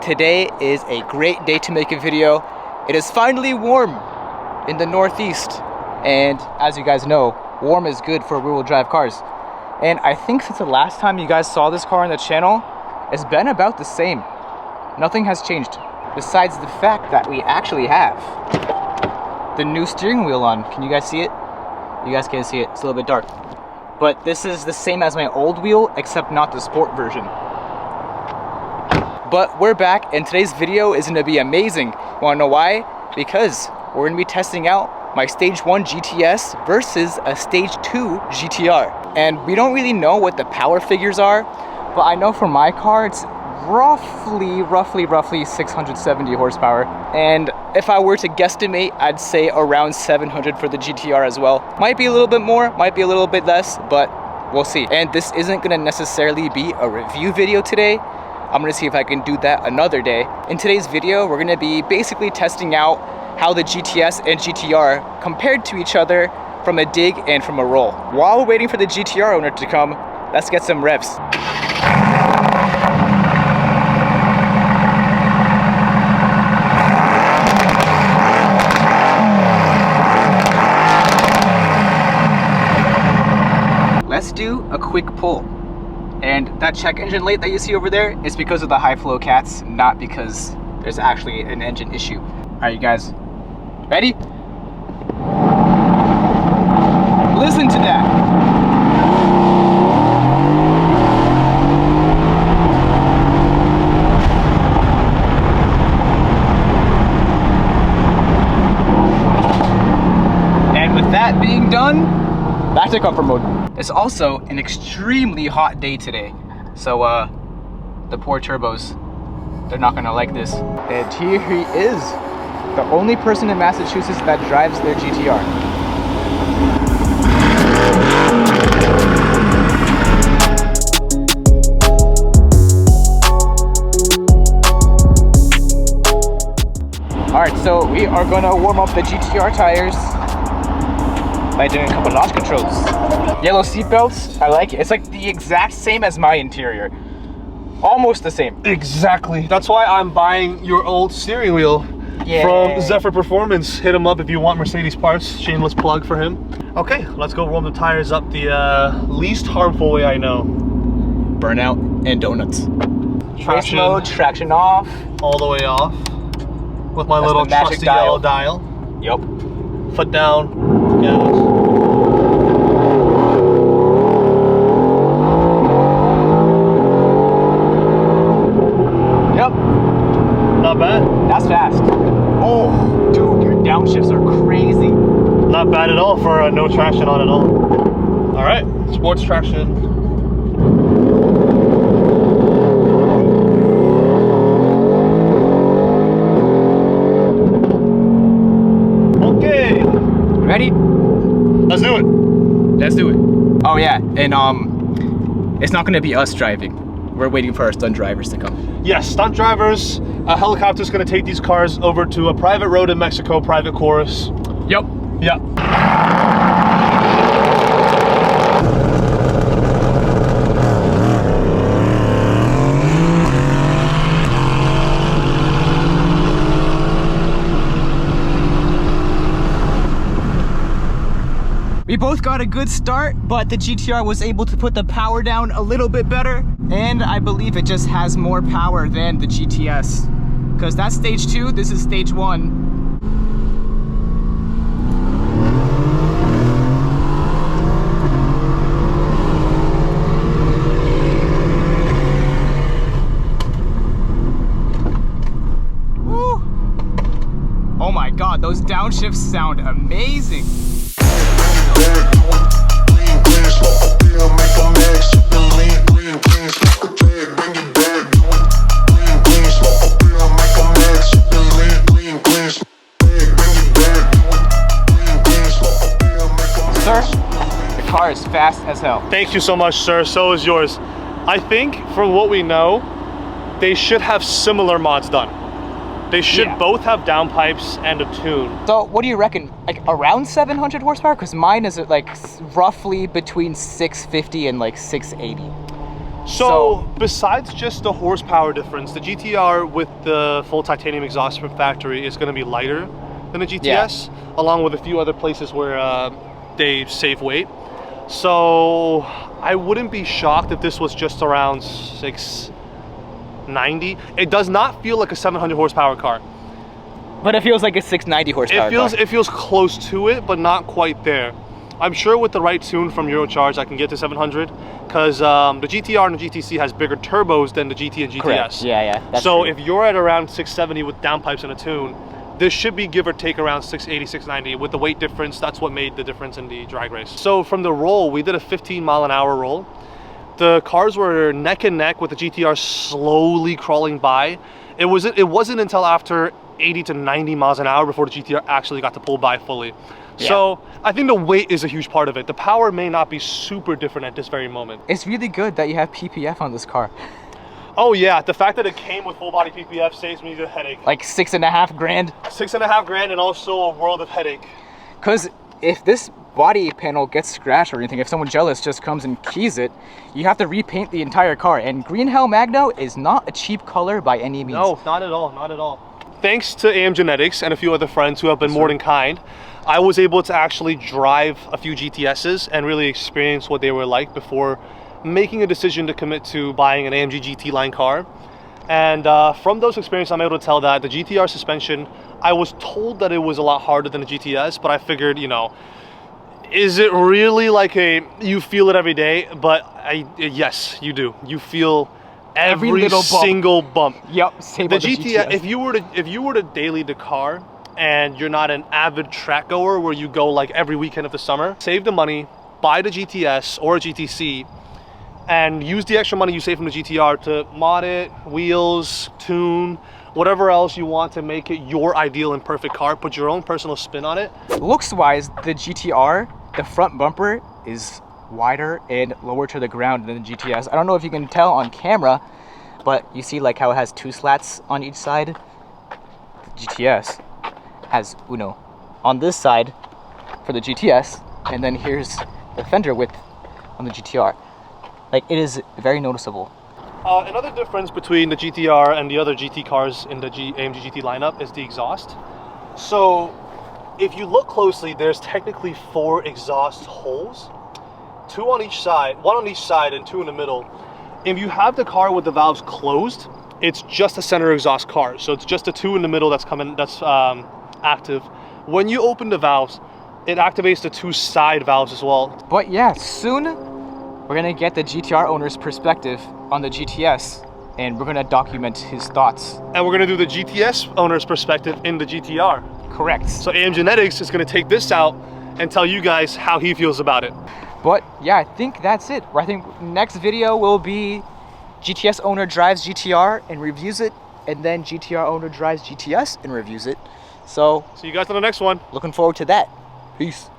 Today is a great day to make a video. It is finally warm in the Northeast, and as you guys know, warm is good for rear-wheel drive cars. And I think since the last time you guys saw this car on the channel, it's been about the same. Nothing has changed, besides the fact that we actually have the new steering wheel on. Can you guys see it? You guys can't see it, it's a little bit dark. But this is the same as my old wheel, except not the sport version. But we're back, and today's video is gonna be amazing. You wanna know why? Because we're gonna be testing out my Stage 1 GTS versus a Stage 2 GTR. And we don't really know what the power figures are, but I know for my car, it's roughly 670 horsepower. And if I were to guesstimate, I'd say around 700 for the GTR as well. Might be a little bit more, might be a little bit less, but we'll see. And this isn't gonna necessarily be a review video today. I'm gonna see if I can do that another day. In today's video, we're gonna be basically testing out how the GTS and GTR compared to each other from a dig and from a roll. While we're waiting for the GTR owner to come, let's get some revs. Let's do a quick pull. And that check engine light that you see over there is because of the high flow cats, not because there's actually an engine issue. All right, you guys, ready? Listen to that. And with that being done, back to comfort mode. It's also an extremely hot day today, so the poor turbos, they're not gonna like this. And here he is, the only person in Massachusetts that drives their GTR. All right, so we are gonna warm up the GTR tires by doing a couple launch controls. Yellow seat belts, I like it. It's like the exact same as my interior. Almost the same. Exactly. That's why I'm buying your old steering wheel from Zephyr Performance. Hit him up if you want Mercedes parts. Shameless plug for him. Okay, let's go warm the tires up the least harmful way I know. Burnout and donuts. Traction mode, traction off. All the way off. With my little trusty yellow dial. Yep. Foot down. Gas. Not bad. That's fast. Oh, dude, your downshifts are crazy. Not bad at all for no traction on at all. All right, sports traction. Okay. Ready? Let's do it. Let's do it. Oh yeah, and it's not gonna be us driving. We're waiting for our stunt drivers to come. Yes, stunt drivers. A helicopter's gonna take these cars over to a private road in Mexico, private course. Yep. Yep. We both got a good start, but the GTR was able to put the power down a little bit better, and I believe it just has more power than the GTS. Because that's Stage 2, this is Stage 1. Woo. Oh my god, those downshifts sound amazing. Sir, the car is fast as hell. Thank you so much, sir. So is yours. I think, from what we know, they should have similar mods done. They should both have downpipes and a tune. So what do you reckon? Like around 700 horsepower? Because mine is like roughly between 650 and like 680. So besides just the horsepower difference, the GTR with the full titanium exhaust from factory is going to be lighter than the GTS, along with a few other places where they save weight. So I wouldn't be shocked if this was just around 690. It does not feel like a 700 horsepower car. But it feels like a 690 horsepower car. It feels close to it, but not quite there. I'm sure with the right tune from Eurocharge, I can get to 700, because the GTR and the GTC has bigger turbos than the GT and GTS. Correct. Yeah, that's so true. if you're at around 670 with downpipes and a tune, this should be give or take around 680, 690. With the weight difference, that's what made the difference in the drag race. So from the roll, we did a 15-mile-an-hour roll. The cars were neck and neck with the GTR slowly crawling by. It wasn't until after 80 to 90 miles an hour before the GTR actually got to pull by fully. Yeah. So I think the weight is a huge part of it. The power may not be super different at this very moment. It's really good that you have PPF on this car. Oh yeah, the fact that it came with full body PPF saves me the headache. Like $6.5 grand? $6.5 grand and also a world of headache. Because if this body panel gets scratched or anything, if someone jealous just comes and keys it, you have to repaint the entire car. And Green Hell Magno is not a cheap color by any means. No, not at all, not at all. Thanks to AM Genetics and a few other friends who have been more than kind, I was able to actually drive a few GTSs and really experience what they were like before making a decision to commit to buying an AMG GT line car. And from those experiences, I'm able to tell that the GTR suspension, I was told that it was a lot harder than the GTS, but I figured, you know, is it really like you feel it every day? But yes, you do. You feel every little single bump. Yep, same the with the GTS. GTS. If you were to daily Dakar and you're not an avid track goer where you go like every weekend of the summer, save the money, buy the GTS or a GTC, and use the extra money you save from the GTR to mod it, wheels, tune, whatever else you want to make it your ideal and perfect car. Put your own personal spin on it. Looks wise, the GTR, the front bumper is wider and lower to the ground than the GTS. I don't know if you can tell on camera, but you see like how it has two slats on each side. The GTS has uno on this side for the GTS, and then here's the fender width on the GTR. Like, it is very noticeable. Another difference between the GTR and the other GT cars in the AMG GT lineup is the exhaust. So if you look closely, there's technically 4 exhaust holes, 2 on each side, 1 on each side and 2 in the middle. If you have the car with the valves closed, it's just a center exhaust car. So it's just the 2 in the middle that's active. When you open the valves, it activates the 2 side valves as well. But yeah, soon we're gonna get the GTR owner's perspective on the GTS, and we're gonna document his thoughts. And we're gonna do the GTS owner's perspective in the GTR. Correct. So AM Genetics is gonna take this out and tell you guys how he feels about it. But yeah, I think that's it. I think next video will be GTS owner drives GTR and reviews it, and then GTR owner drives GTS and reviews it. So see you guys on the next one. Looking forward to that. Peace.